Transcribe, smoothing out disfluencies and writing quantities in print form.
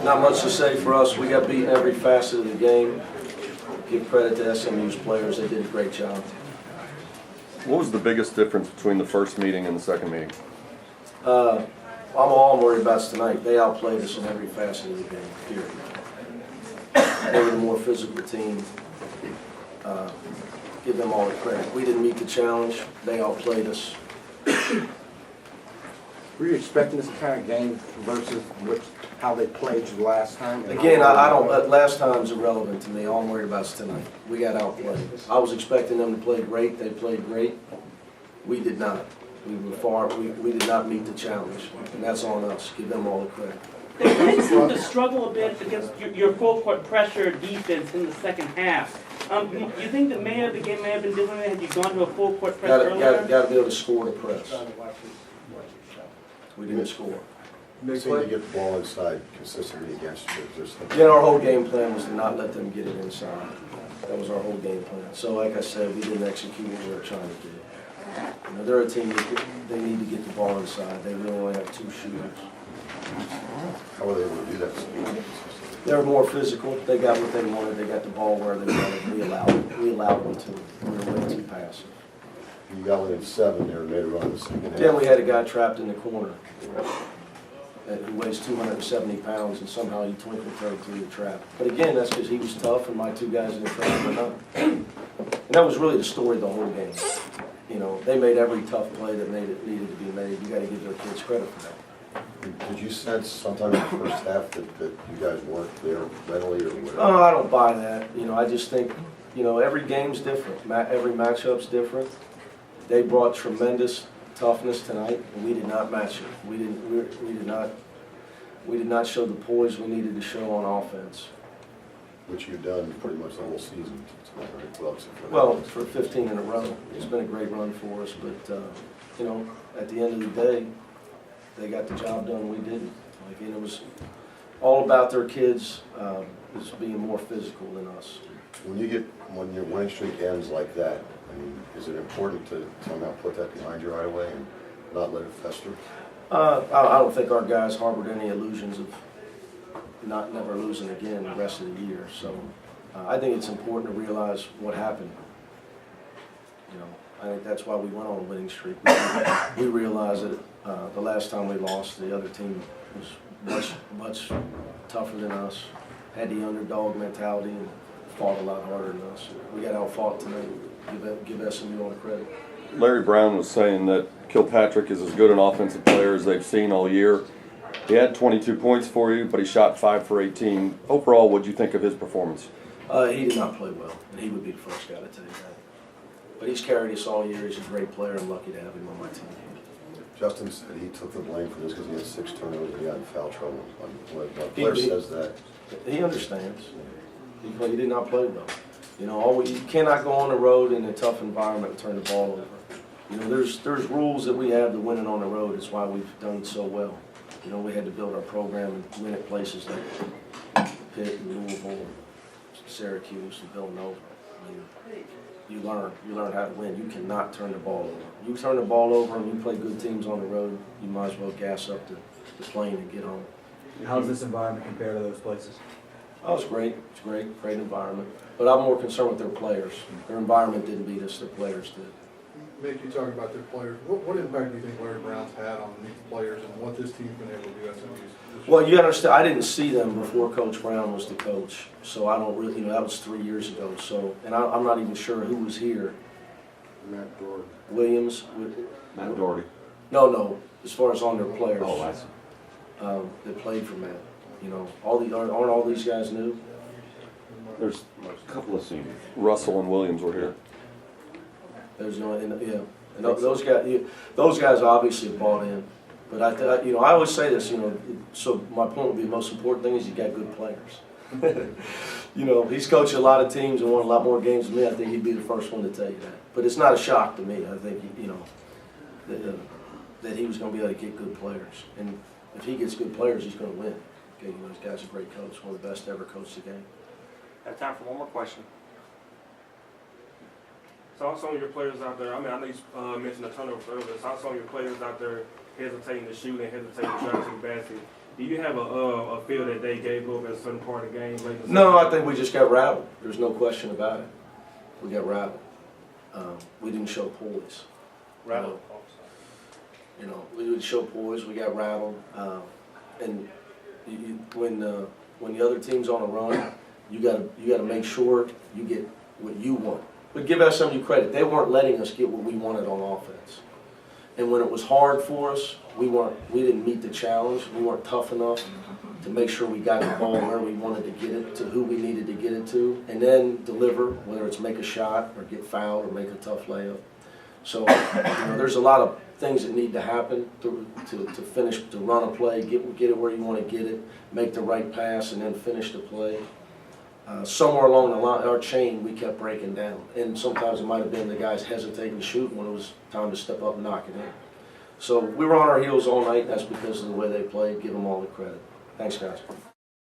Not much to say for us. We got beat in every facet of the game. Give credit to SMU's players. They did a great job. What was the biggest difference between the first meeting and the second meeting? All I'm worried about is tonight. They outplayed us in every facet of the game, period. They were the more physical team. Give them all the credit. We didn't meet the challenge. They outplayed us. Were you expecting this kind of game versus how they played you last time? Again, I don't. Last time's irrelevant to me. All I'm worried about is tonight. We got outplayed. I was expecting them to play great. They played great. We did not. We were far. We did not meet the challenge, and that's on us. Give them all the credit. They did seem to struggle a bit against your full court pressure defense in the second half. You think the game may have been different had you gone to a full court press earlier? Got to be able to score the press. We didn't score. They seem to get the ball inside consistently against you. Yeah, our whole game plan was to not let them get it inside. That was our whole game plan. So, like I said, we didn't execute what we were trying to do. You know, they're a team that they need to get the ball inside. They really only have 2 shooters. How were they able to do that? They were more physical. They got what they wanted. They got the ball where they wanted. We allowed them to. We were way too passive. You got within 7 there and made a run in the second half. Then we had a guy trapped in the corner who weighs 270 pounds, and somehow he twinkled through the trap. But again, that's because he was tough, and my 2 guys in the trap were not. And that was really the story of the whole game. You know, they made every tough play that needed to be made. You got to give their kids credit for that. Did you sense sometime in the first half that you guys weren't there mentally or whatever? Oh, I don't buy that. You know, I just think, you know, every game's different. Every matchup's different. They brought tremendous toughness tonight, and we did not match it. We did not show the poise we needed to show on offense. Which you've done pretty much the whole season tonight, right? Well, for 15 in a row. It's been a great run for us, but, you know, at the end of the day, they got the job done, we didn't. Like, and it was all about their kids just being more physical than us. When your winning streak ends like that, I mean, is it important to somehow put that behind you right away and not let it fester? I don't think our guys harbored any illusions of never losing again the rest of the year. So I think it's important to realize what happened. You know, I think that's why we went on a winning streak. We realized that the last time we lost, the other team was much tougher than us, had the underdog mentality, and fought a lot harder than us. We got out-fought tonight. Give SMU all the credit. Larry Brown was saying that Kilpatrick is as good an offensive player as they've seen all year. He had 22 points for you, but he shot 5 for 18. Overall, what did you think of his performance? He did not play well, and he would be the first guy to tell you that. But he's carried us all year. He's a great player. I'm lucky to have him on my team. Justin said he took the blame for this because he had 6 turnovers and he got in foul trouble. When a player says that, he understands. He did not play well. You know, you cannot go on the road in a tough environment and turn the ball over. You know, there's rules that we have to win it on the road. It's why we've done so well. You know, we had to build our program and win at places like Pitt and Louisville and Syracuse and Villanova. I mean, you learn how to win. You cannot turn the ball over. You turn the ball over and you play good teams on the road, you might as well gas up the plane and get home. How does this environment compare to those places? Oh, it's great. It's great. Great environment. But I'm more concerned with their players. Their environment didn't beat us. Their players did. Mick, you talking about their players. What impact do you think Larry Brown's had on these players and what this team's been able to do? Well, you understand, I didn't see them before Coach Brown was the coach. So I don't really, you know, that was 3 years ago. So, and I'm not even sure who was here. Matt Doherty. Williams. Matt Doherty. No. As far as on their players. Oh, I see. That played for Matt. You know, aren't all these guys new? There's a couple of seniors. Russell and Williams were here. There's no, yeah. And those guys obviously bought in. But I always say this, you know. So my point would be the most important thing is you got good players. You know, he's coached a lot of teams and won a lot more games than me. I think he'd be the first one to tell you that. But it's not a shock to me. I think, you know, that he was going to be able to get good players. And if he gets good players, he's going to win. Okay, you know, this guy's a great coach, one of the best to ever coach the game. I have time for one more question. So some of your players out there, I mean, I know you mentioned the turnovers earlier. So some of your players out there hesitating to shoot and hesitating to drive to the basket. Do you have a feel that they gave up at a certain part of the game? Late in the No, season? I think we just got rattled. There's no question about it. We got rattled. We didn't show poise. Rattled. You know, we would show poise. We got rattled. And when the other team's on a run, you gotta make sure you get what you want. But give SMU credit. They weren't letting us get what we wanted on offense. And when it was hard for us, we didn't meet the challenge. We weren't tough enough to make sure we got the ball where we wanted to get it, to who we needed to get it to, and then deliver, whether it's make a shot or get fouled or make a tough layup. So there's a lot of things that need to happen to finish, to run a play, get it where you want to get it, make the right pass, and then finish the play. Somewhere along the line, our chain, we kept breaking down. And sometimes it might have been the guys hesitating to shoot when it was time to step up and knock it in. So we were on our heels all night. That's because of the way they played. Give them all the credit. Thanks, guys.